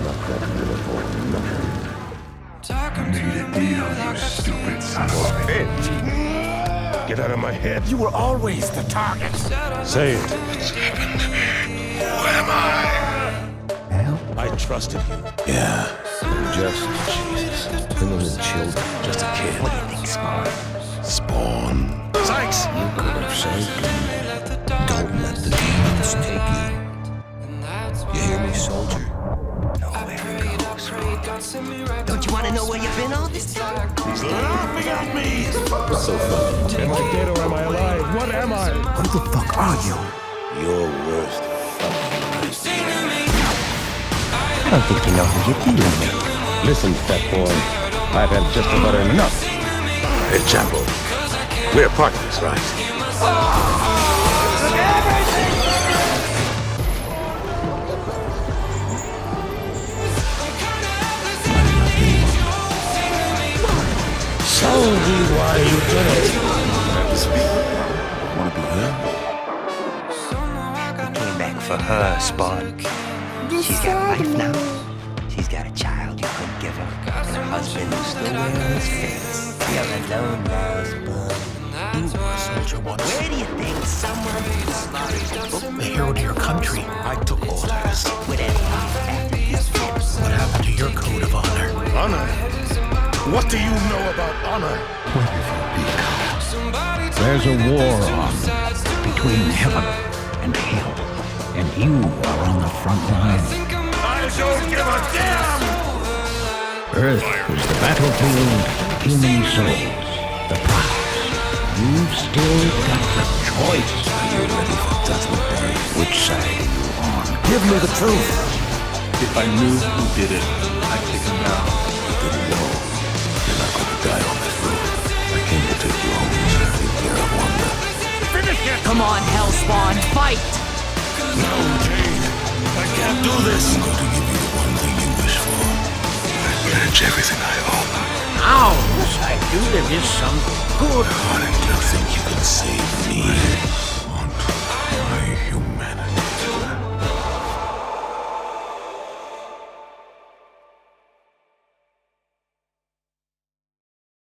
Not that beautiful, nothing. Made a deal, you stupid son of a bitch. Get out of my head. You were always the target. Say it. What's happened to me? Who am I? I trusted you. Yeah, just Jesus. Women and children, just a kid. What do you think, Spawn? Spawn. Sykes! You could have saved him. Don't let the demons take you. You hear me, soldier? Nowhere goes wrong. Don't you want to know where you've been all this time? He's laughing at me. What's so funny? Am I dead or am I alive? What am I? Who the fuck are you? Your worst fucking I don't think you know who you're dealing with. Listen, fat boy. I've had just about enough. Hey, Chapo. We're partners, right? Tell me why you did it. Wanna be her? We came back for her, Spawn. She's got a life now. She's got a child you couldn't give her. And a husband who's still wearing his face. You're alone now, Spawn. You were a soldier once. Where do you think someone A hero to your country. I took orders. would end up after you did? What happened to your code of honor? Honor? What do you know about honor? There's a war on between heaven and hell, and you are on the front line. I don't give a damn! Earth is the battlefield, human souls, the prize. You've still got the choice. Are you ready for Judgment Day? Which side are you on? Give me the truth. If I knew who did it, I'd take him down. You didn't know. You're not gonna die on this road. I came to take you home to take care of Wanda. Come on, Hellspawn, fight! No, Jade. I can't do this. I'm going to give you the one thing you wish for. I pledge everything I own. Ow! I do there is some good. How did you think you could save me?